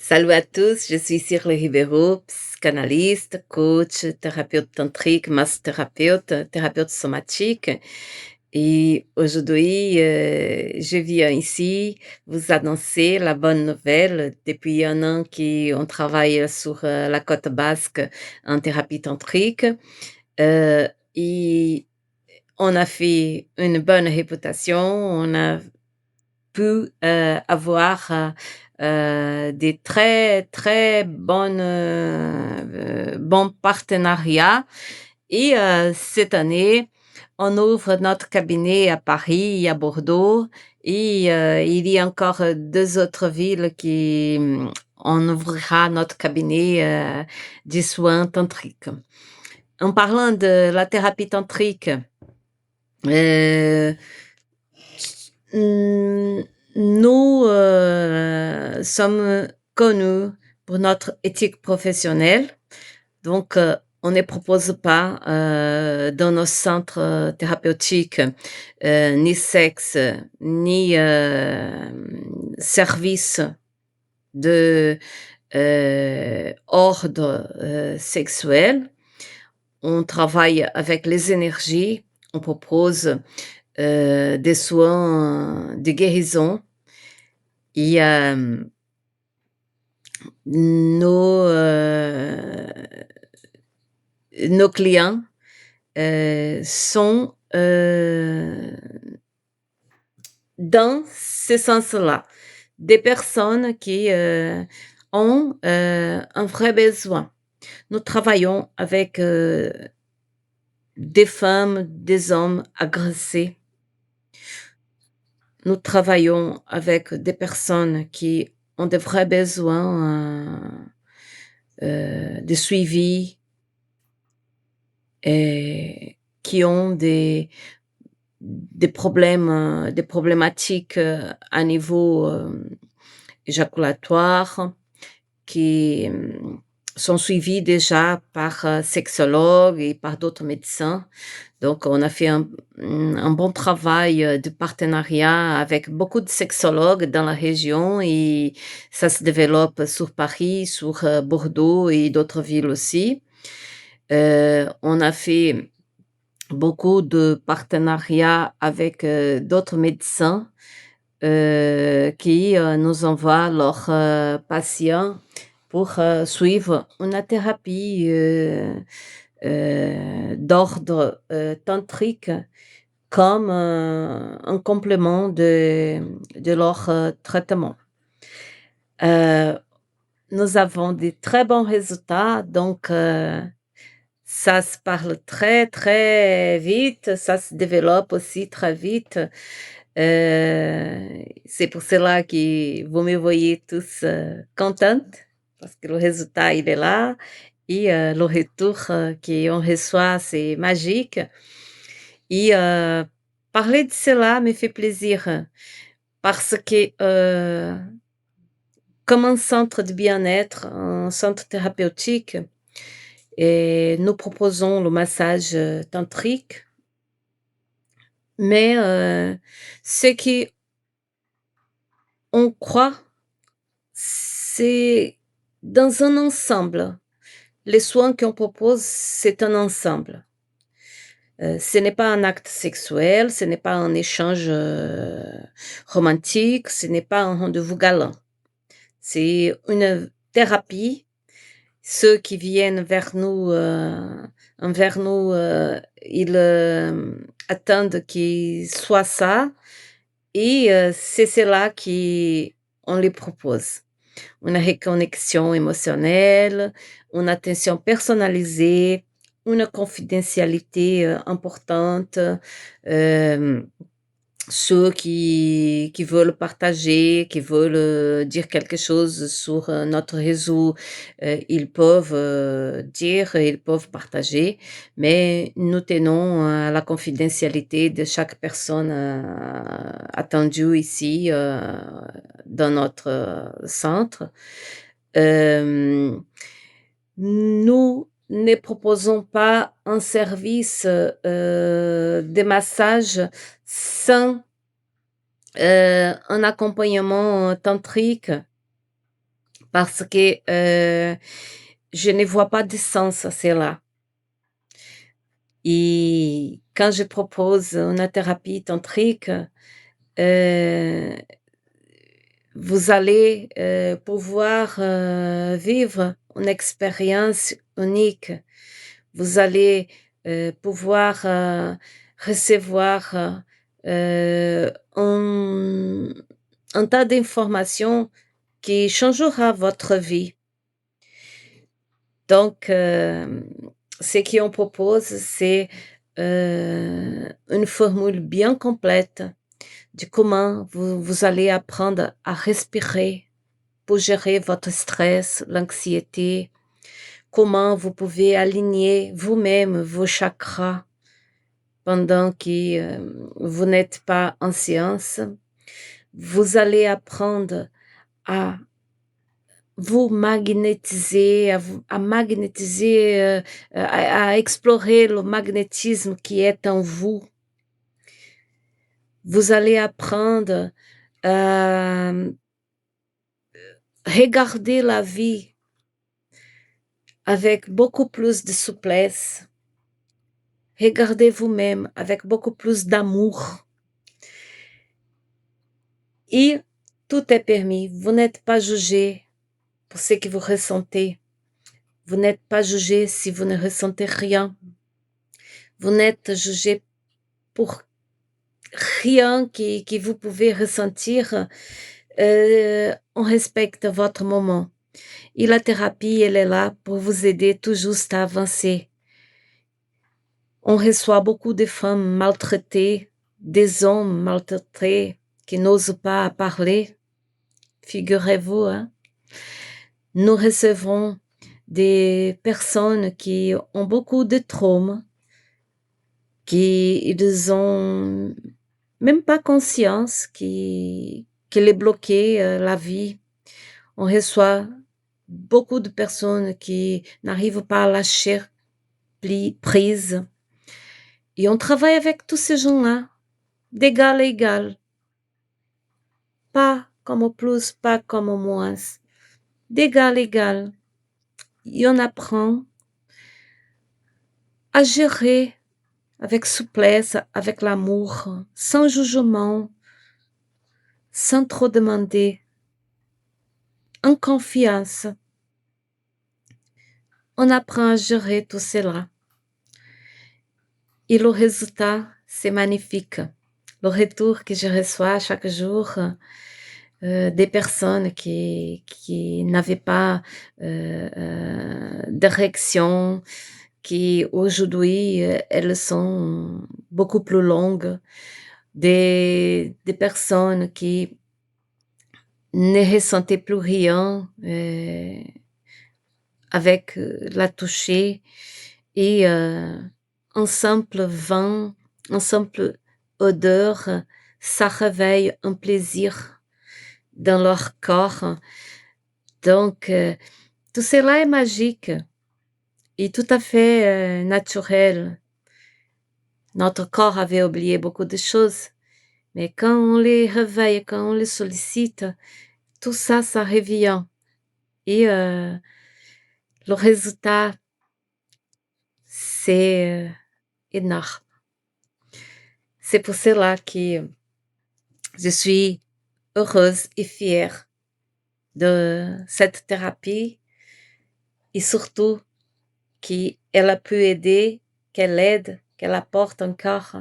Salut à tous, je suis Cirle Ribeiro, psychanalyste, coach, thérapeute tantrique, massothérapeute, thérapeute somatique. Et aujourd'hui, je viens ici vous annoncer la bonne nouvelle. Depuis un an qu'on travaille sur la côte basque en thérapie tantrique. Et on a fait une bonne réputation, on a pu avoir des très très bons partenariats. Et cette année, on ouvre notre cabinet à Paris et à Bordeaux. Et il y a encore deux autres villes on ouvrira notre cabinet de soins tantriques. En parlant de la thérapie tantrique, euh, Mmh, nous, sommes connus pour notre éthique professionnelle, donc on ne propose pas, dans nos centres, thérapeutiques, ni sexe, ni, service de, ordre, sexuel. On travaille avec les énergies, on propose des soins de guérison. Et nos, nos clients sont dans ce sens-là, des personnes qui ont un vrai besoin. Nous travaillons avec des femmes, des hommes agressés. Nous travaillons avec des personnes qui ont de vrais besoins de suivi et qui ont des problématiques à niveau éjaculatoire qui sont suivies déjà par sexologues et par d'autres médecins. Donc, on a fait un bon travail de partenariat avec beaucoup de sexologues dans la région et ça se développe sur Paris, sur Bordeaux et d'autres villes aussi. On a fait beaucoup de partenariats avec d'autres médecins qui nous envoient leurs patients pour suivre une thérapie d'ordre tantrique comme un complément de leur traitement. Euh, Nous avons des très bons résultats, donc ça se parle très très vite, ça se développe aussi très vite. C'est pour cela que vous me voyez tous contentes, parce que le résultat il est là et le retour qu'on reçoit c'est magique. Et parler de cela me fait plaisir parce que comme un centre de bien-être, un centre thérapeutique, et nous proposons le massage tantrique, mais ce qu'on croit, c'est dans un ensemble. Les soins qu'on propose, c'est un ensemble. Ce n'est pas un acte sexuel, ce n'est pas un échange romantique, ce n'est pas un rendez-vous galant. C'est une thérapie. Ceux qui viennent vers nous, ils attendent qu'il soit ça et c'est cela qu'on les propose. Une reconnexion émotionnelle, une attention personnalisée, une confidentialité importante. euh, Ceux qui veulent partager, qui veulent dire quelque chose sur notre réseau, ils peuvent dire, ils peuvent partager, mais nous tenons à la confidentialité de chaque personne attendue ici dans notre centre. Euh, Nous ne proposons pas un service de massage sans un accompagnement tantrique parce que, je ne vois pas de sens à cela. Et quand je propose une thérapie tantrique, heu, vous allez, pouvoir, vivre une expérience unique. Vous allez, pouvoir, recevoir, un tas d'informations qui changera votre vie. Donc, ce qu'on propose, c'est, une formule bien complète de comment vous allez apprendre à respirer pour gérer votre stress, l'anxiété, comment vous pouvez aligner vous-même vos chakras pendant que, vous n'êtes pas en séance. Vous allez apprendre à vous magnétiser, à magnétiser, à explorer le magnétisme qui est en vous. Vous allez apprendre à regarder la vie avec beaucoup plus de souplesse. Regardez vous-même avec beaucoup plus d'amour. Et tout est permis. Vous n'êtes pas jugé pour ce que vous ressentez. Vous n'êtes pas jugé si vous ne ressentez rien. Vous n'êtes jugé pour rien que vous pouvez ressentir. On respecte votre moment. Et la thérapie, elle est là pour vous aider tout juste à avancer. On reçoit beaucoup de femmes maltraitées, des hommes maltraités qui n'osent pas parler. Figurez-vous, hein? Nous recevons des personnes qui ont beaucoup de traumas, qui ils ont même pas conscience qui les bloquait la vie. On reçoit beaucoup de personnes qui n'arrivent pas à lâcher prise. Et on travaille avec tous ces gens-là, d'égal à égal. Pas comme plus, pas comme moins. D'égal à égal. Et on apprend à gérer avec souplesse, avec l'amour, sans jugement, sans trop demander, en confiance. On apprend à gérer tout cela. Et le résultat, c'est magnifique. Le retour que je reçois chaque jour des personnes qui n'avaient pas de réaction, qui aujourd'hui, elles sont beaucoup plus longues, des personnes qui ne ressentaient plus rien avec la toucher et un simple vent, un simple odeur, ça réveille un plaisir dans leur corps. Donc, tout cela est magique et tout à fait naturel. Notre corps avait oublié beaucoup de choses, mais quand on les réveille, quand on les sollicite, tout ça, ça revient. Et le résultat, c'est énorme. C'est pour cela que je suis heureuse et fière de cette thérapie et surtout qu'elle a pu aider, qu'elle aide, qu'elle apporte encore.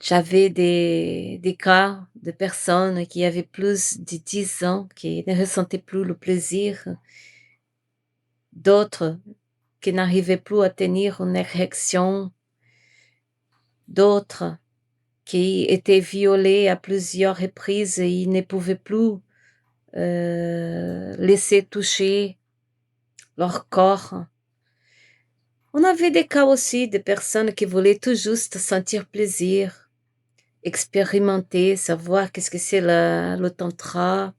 J'avais des cas de personnes qui avaient plus de 10 ans, qui ne ressentaient plus le plaisir, d'autres qui n'arrivaient plus à tenir une érection, d'autres qui étaient violées à plusieurs reprises et ils ne pouvaient plus laisser toucher leur corps. On avait des cas aussi de personnes qui voulaient tout juste sentir plaisir, expérimenter, savoir qu'est-ce que c'est le tantra.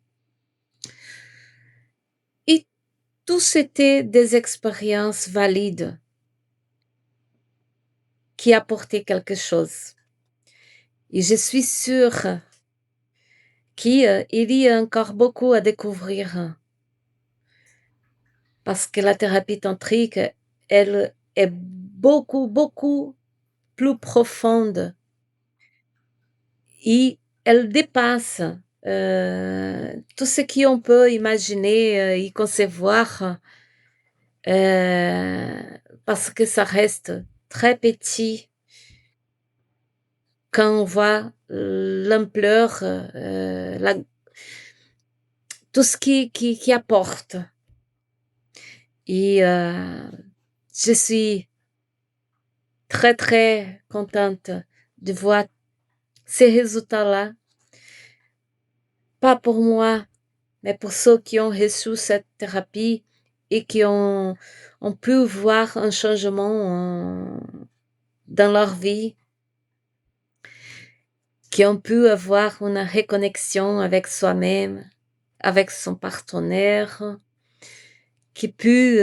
Et tout c'était des expériences valides qui apportaient quelque chose. Et je suis sûre qu'il y a encore beaucoup à découvrir parce que la thérapie tantrique, elle est beaucoup, beaucoup plus profonde et elle dépasse tout ce qu'on peut imaginer et concevoir euh, parce que ça reste très petit quand on voit l'ampleur, tout ce qui apporte. Et je suis très, très contente de voir ces résultats-là, pas pour moi, mais pour ceux qui ont reçu cette thérapie et qui ont pu voir un changement dans leur vie, qui ont pu avoir une reconnexion avec soi-même, avec son partenaire, qui pu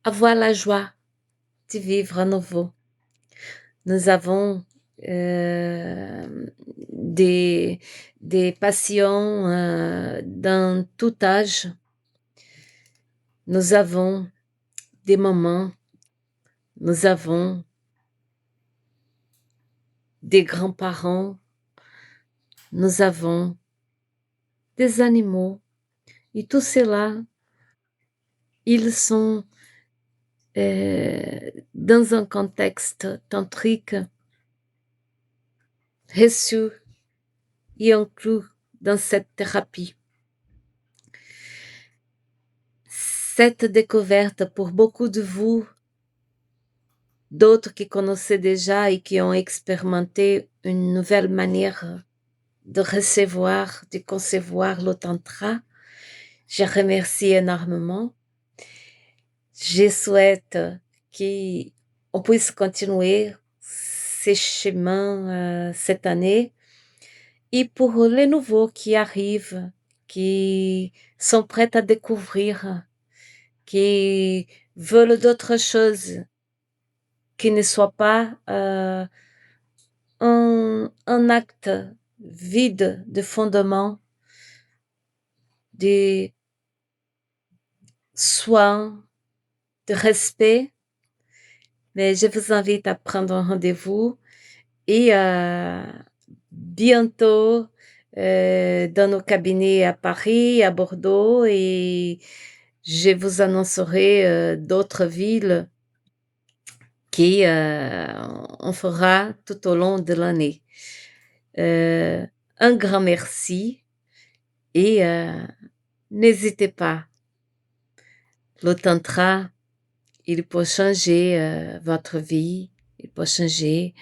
avoir la joie de vivre à nouveau. Nous avons des, des patients dans tout âge. Nous avons des mamans, nous avons des grands-parents, nous avons des animaux. Et tout cela, ils sont dans un contexte tantrique reçu et inclus dans cette thérapie. Cette découverte pour beaucoup de vous, d'autres qui connaissaient déjà et qui ont expérimenté une nouvelle manière de recevoir, de concevoir le tantra, je remercie énormément. Je souhaite qu'on puisse continuer ces chemins cette année. Et pour les nouveaux qui arrivent, qui sont prêts à découvrir, qui veulent d'autres choses, qui ne soient pas un acte vide de fondement, de soins, de respect, mais je vous invite à prendre un rendez-vous et bientôt dans nos cabinets à Paris, à Bordeaux, et je vous annoncerai d'autres villes qui on fera tout au long de l'année. Un grand merci et n'hésitez pas. Le tantra, il peut changer votre vie, il peut changer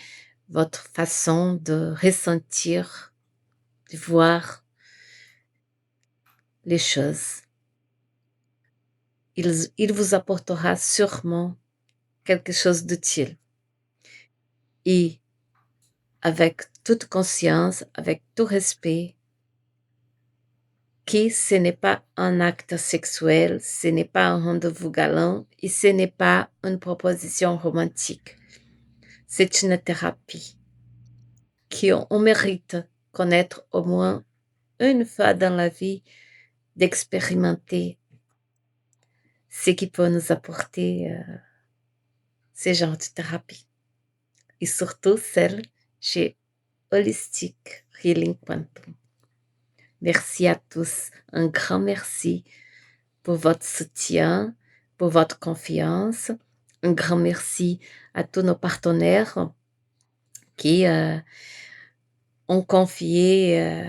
votre façon de ressentir, de voir les choses. Il vous apportera sûrement quelque chose d'utile. Et avec toute conscience, avec tout respect, que ce n'est pas un acte sexuel, ce n'est pas un rendez-vous galant et ce n'est pas une proposition romantique. C'est une thérapie qu'on mérite connaître au moins une fois dans la vie, d'expérimenter ce qui peut nous apporter ce genre de thérapie. Et surtout celle chez Holistic Healing Quantum. Merci à tous, un grand merci pour votre soutien, pour votre confiance. Un grand merci à tous nos partenaires qui ont confié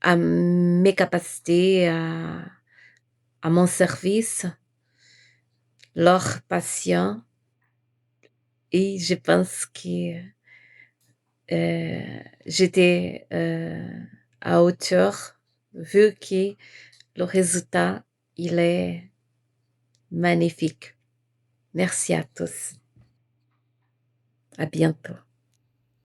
à mes capacités, à mon service, leurs patients. Et je pense que j'étais à hauteur vu que le résultat, il est magnifique. Merci à tous. À bientôt.